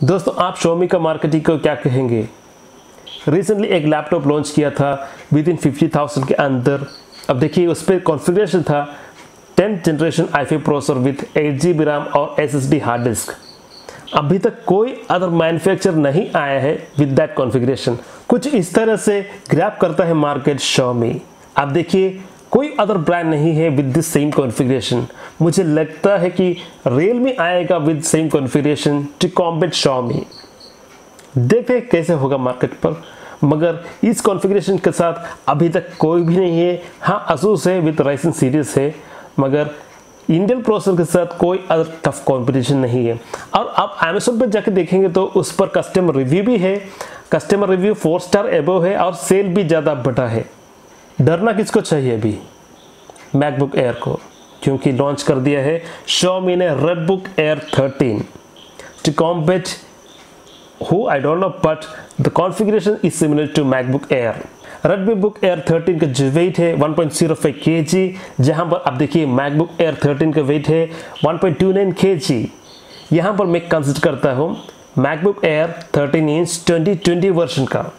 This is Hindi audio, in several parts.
दोस्तों आप Xiaomi का मार्केटिंग को क्या कहेंगे? रिसेंटली एक लैपटॉप लॉन्च किया था विद इन 50,000 के अंदर। अब देखिए उस पर कॉन्फ़िगरेशन था 10th generation i5 processor with 8GB RAM और SSD हार्ड डिस्क। अभी तक कोई अदर मैन्युफैक्चरर नहीं आया है विद दैट कॉन्फ़िगरेशन। कुछ इस तरह से ग्रैब करता है मार्केट Xiaomi। आप देखिए कोई अदर ब्रांड नहीं है विद दिस सेम कॉन्फ़िगरेशन। मुझे लगता है कि Realme आएगा with same configuration to compete Xiaomi। देखते हैं कैसे होगा मार्केट पर, मगर इस कॉन्फ़िगरेशन के साथ अभी तक कोई भी नहीं है। हाँ Asus है विद Ryzen सीरीज है, मगर इंटेल प्रोसेसर के साथ कोई अदर टफ कंपटीशन नहीं है। और आप Amazon पर जाके देखेंगे तो उस पर कस्टमर रिव्यू भी है, कस्टमर रिव्यू 4 स्टार एबव है और सेल भी ज़्यादा बढ़ा है। डरना किसको चाहिए अभी मैकबुक एयर को, क्योंकि लॉन्च कर दिया है Xiaomi ने Redbook Air 13 to compete who I don't know, but the configuration is similar to MacBook Air। Redbook Air 13 का जो वेट है 1.05 kg, जहां पर आप देखिए MacBook Air 13 का वेट है 1.29 kg। यहां पर मैं कंसिडर करता हूं MacBook Air 13 इंच 2020 वर्जन का।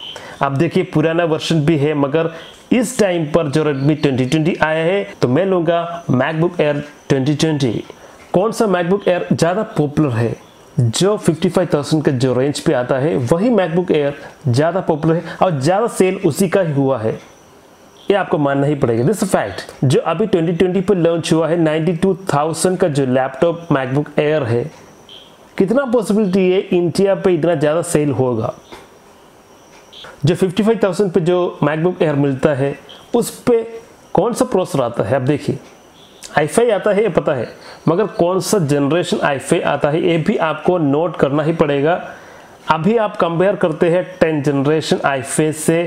आप देखिए पुराना वर्जन भी है, मगर इस टाइम पर जो Redmi 2020 आया है तो मैं लूँगा MacBook Air 2020। कौन सा MacBook Air ज़्यादा पॉपुलर है? जो 55,000 के जो रेंज पे आता है वही MacBook Air ज़्यादा पॉपुलर है और ज़्यादा सेल उसी का ही हुआ है। ये आपको मानना ही पड़ेगा, दिस फैक्ट। जो अभी 2020 पर लॉन्च हुआ है 92,000 का जो लैपटॉप MacBook Air है, कितना पॉसिबिलिटी है इंडिया पे इतना ज़्यादा सेल होगा? जो 55,000 पे जो MacBook Air मिलता है उस पे कौन सा प्रोसेसर आता है? अब देखिए i5 आता है ये पता है, मगर कौन सा जनरेशन i5 आता है ये भी आपको नोट करना ही पड़ेगा। अभी आप कंपेयर करते हैं 10th जनरेशन i5 से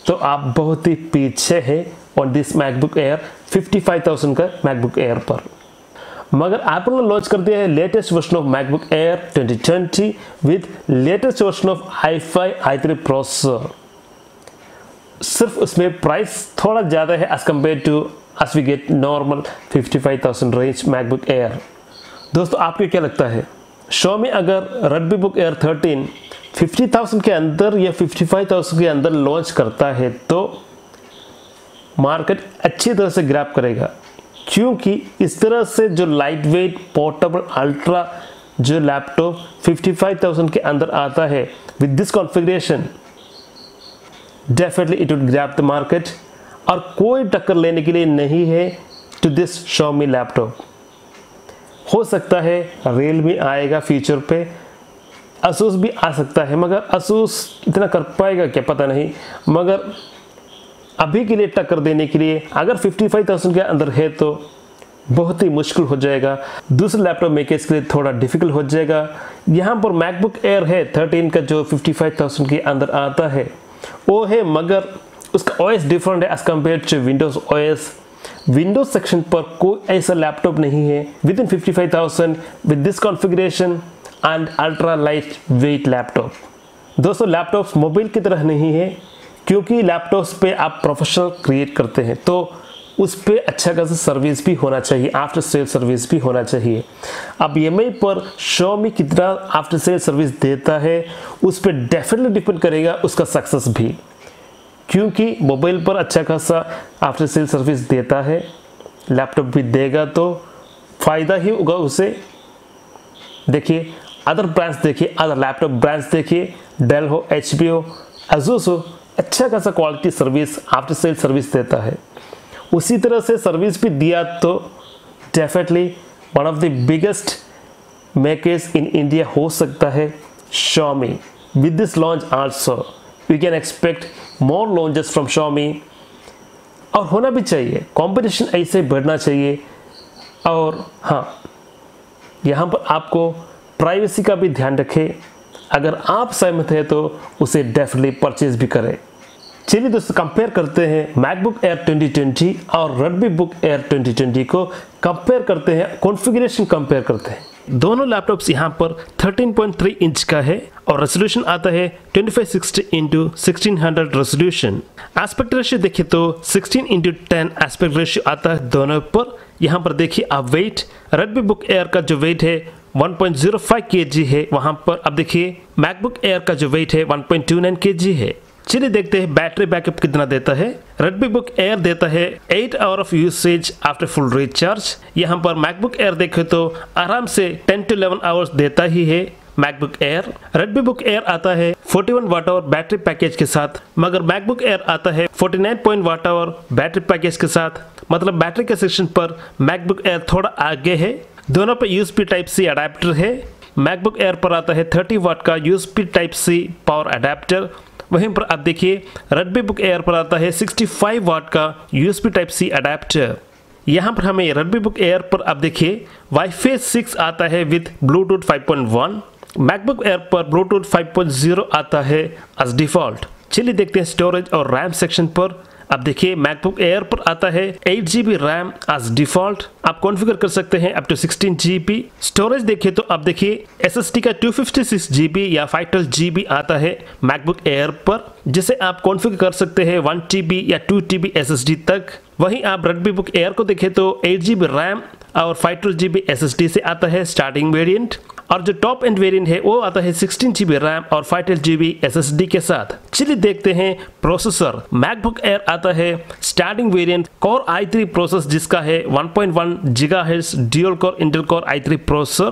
तो आप बहुत ही पीछे हैं ऑन दिस MacBook Air 55,000 का MacBook Air पर। मगर एप्पल ने लॉन्च कर दिया है latest version of MacBook Air 2020 with latest version of i5 i3 processor. सिर्फ उसमें प्राइस थोड़ा ज़्यादा है as compare to as we get normal 55,000 range MacBook Air। दोस्तों आपको क्या लगता है Xiaomi अगर Redbook Air 13 50,000 के अंदर या 55,000 के अंदर लॉन्च करता है तो मार्केट अच्छी तरह से ग्रैब करेगा? क्योंकि इस तरह से जो लाइट वेट पोर्टेबल अल्ट्रा जो लैपटॉप 55,000 के अंदर आता है with this configuration, definitely it would grab the market और कोई टक्कर लेने के लिए नहीं है टू दिस Xiaomi लैपटॉप। हो सकता है Realme आएगा फ्यूचर पे, Asus भी आ सकता है, मगर Asus इतना कर पाएगा क्या पता नहीं। मगर अभी के लिए टक्कर देने के लिए अगर 55,000 के अंदर है तो बहुत ही मुश्किल हो जाएगा। दूसरे लैपटॉप मेकर्स के लिए थोड़ा डिफिकल्ट हो जाएगा। यहाँ पर MacBook Air है 13 का जो 55,000 के अंदर आता है वो है, मगर उसका OS डिफरेंट है as compare to Windows OS। Windows section पर कोई ऐसा लैपटॉप नहीं है within 55,000 with this configuration and ultra light weight laptop. दोस्तों लैपटॉप्स मोबाइल की तरह नहीं है, क्योंकि लैपटॉप्स पे आप प्रोफेशनल क्रिएट करते हैं तो उस पर अच्छा खासा सर्विस भी होना चाहिए, आफ्टर सेल सर्विस भी होना चाहिए। अब EMI पर Xiaomi कितना आफ्टर सेल सर्विस देता है उस पर डेफिनेटली डिपेंड करेगा उसका सक्सेस भी, क्योंकि मोबाइल पर अच्छा खासा आफ्टर सेल सर्विस देता है, लैपटॉप भी देगा तो फ़ायदा ही होगा उसे। देखिए अदर ब्रांड्स, देखिए अदर लैपटॉप ब्रांड्स देखिए, डेल हो, HP हो, Asus हो, अच्छा खासा quality service after sale service देता है। उसी तरह से सर्विस भी दिया तो definitely one of the biggest makers in India हो सकता है Xiaomi। With this launch also we can expect more launches from Xiaomi, और होना भी चाहिए, कंपटीशन ऐसे बढ़ना चाहिए। और हाँ, यहाँ पर आपको प्राइवेसी का भी ध्यान रखें, अगर आप सहमत हैं तो उसे डेफिनेटली परचेज भी करें। चलिए दोस्तों कंपेयर करते हैं MacBook Air 2020 और Redbook Air 2020 को कंपेयर करते हैं, कॉन्फ़िगरेशन कंपेयर करते हैं। दोनों लैपटॉप्स यहाँ पर 13.3 इंच का है और रेजोल्यूशन आता है 2560 × 1600 रेजोल्यूशन। एस्पेक्ट रेशियो देखिए तो 16:10 एस्पेक्ट रेशियो आता है दोनों पर। यहाँ पर देखिए आप वेट, Redbook Air का जो वेट है 1.05 kg है। वहां पर अब देखिए मैकबुक एयर का जो वेट है 1.29 kg है। चलिए देखते हैं बैटरी बैकअप कितना देता है। रेडमी बुक एयर देता है 8 hour of usage after full recharge. यहाँ पर मैकबुक एयर देखें तो आराम से 10 to 11 आवर्स देता ही है MacBook air. Redmi book air आता है 41 वाट आवर बैटरी पैकेज के साथ, मगर मैकबुक एयर आता है 49 वाट आवर बैटरी पैकेज के साथ। मतलब बैटरी के सेक्शन पर मैकबुक एयर थोड़ा आगे है। दोनों पे USB टाइप सी अडेप्टर है। मैकबुक एयर पर आता है 30 वाट का USB type C power adapter. वहीं पर आप देखिए रेडमी बुक एयर पर आता है 65 वाट का USB टाइप सी अडेप्टर। यहाँ पर हमें रेडमी बुक एयर पर आप देखिए वाईफाई 6 आता है विद ब्लूटूथ 5.1। मैकबुक एयर पर ब्लूटूथ 5.0 आता है एज डिफॉल्ट। चलिए देखते हैं स्टोरेज और रैम सेक्शन पर। अब देखिए मैकबुक एयर पर आता है 8 GB रैम एज डिफॉल्ट। आप कॉन्फ़िगर कर सकते हैं अप टू 16 GB। स्टोरेज देखिए तो अब देखिए SSD का 256 GB या 512 GB आता है मैकबुक एयर पर, जिसे आप कॉन्फ़िगर कर सकते हैं 1 TB या 2 TB SSD तक। वहीं आप रेडमी बुक एयर को देखें तो 8 GB रैम और 512 GB SSD से आता है स्टार्टिंग वेरिएंट, और जो टॉप एंड वेरिएंट है वो आता है 16 GB रैम और 512 GB SSD के साथ। चलिए देखते हैं प्रोसेसर। मैकबुक एयर आता है starting variant core i3 processor, जिसका है 1.1 GHz dual core Intel core i3 processor,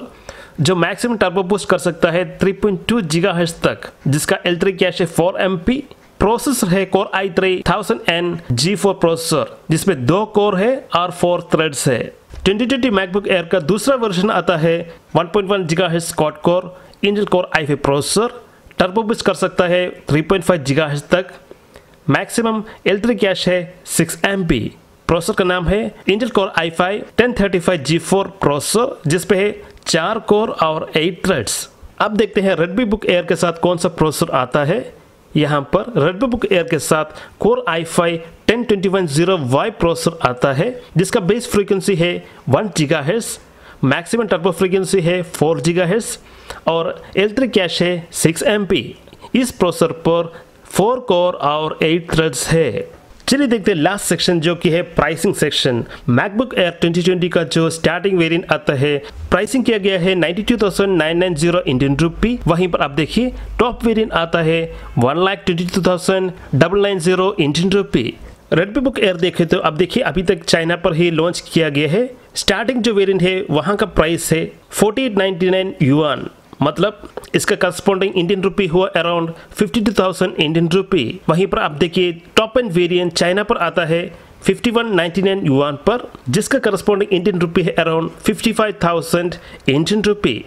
जो मैक्सिमम टर्बो बूस्ट कर सकता है 3.2 GHz तक, जिसका L3 कैश है 4 MP। प्रोसेसर है core i3 1000N G4 processor, जिसमें 2 कोर है और 4 थ्रेड्स है। 2020 मैकबुक एयर का दूसरा वर्जन आता है 1.1 GHz quad core Intel core i5 processor, turbo boost कर सकता है 3.5 GHz तक। मैक्सिमम L3 कैश है 6 MP। प्रोसेसर का नाम है Intel core i5 1035 G4 processor, जिसपे है 4 कोर और 8 थ्रेड्स। अब देखते हैं रेडमी बुक एयर के साथ कौन सा प्रोसेसर आता है। यहाँ पर रेडमी बुक एयर के साथ कोर i5 10210Y प्रोसेसर आता है, जिसका बेस फ्रीक्वेंसी है 1 GHz, मैक्सिमम टर्बो फ्रीक्वेंसी है 4 GHz और L3 कैश है 6 MP। इस प्रोसेसर पर 4 कोर और 8 थ्रेड्स है। चलिए देखते हैं लास्ट सेक्शन, जो कि है प्राइसिंग सेक्शन। मैकबुक एयर 2020 का जो स्टार्टिंग वेरिएंट आता है, प्राइसिंग किया गया है 92,990 इंडियन रुपी। वहीं पर आप देखिए टॉप वेरिएंट आता है 1,22,990 Indian rupee. Redmi book air देखे तो अब देखिए अभी तक चाइना पर ही लॉन्च किया गया है। स्टार्टिंग जो वेरिएंट है वहाँ का प्राइस है 4899 युआन, मतलब इसका करस्पॉन्डिंग इंडियन रुपी हुआ अराउंड 52,000 इंडियन रुपी। वहीं पर आप देखिए टॉप एंड वेरिएंट चाइना पर आता है 5199 युआन पर, जिसका करस्पॉन्डिंग इंडियन रुपी है अराउंड 55,000 इंडियन रुपी।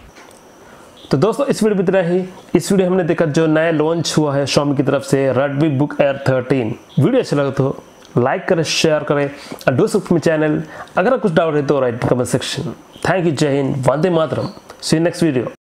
तो दोस्तों इस वीडियो में इतना ही। इस वीडियो हमने देखा जो नया लॉन्च हुआ है Xiaomi की तरफ से रेडमी बुक एयर 13। वीडियो अच्छा लगा तो लाइक करें, शेयर करें और डू सब्सक्राइब चैनल। अगर कुछ डाउट है तो right comment section. Thank you, जय हिंद, वंदे मातरम। सी यू नेक्स्ट वीडियो।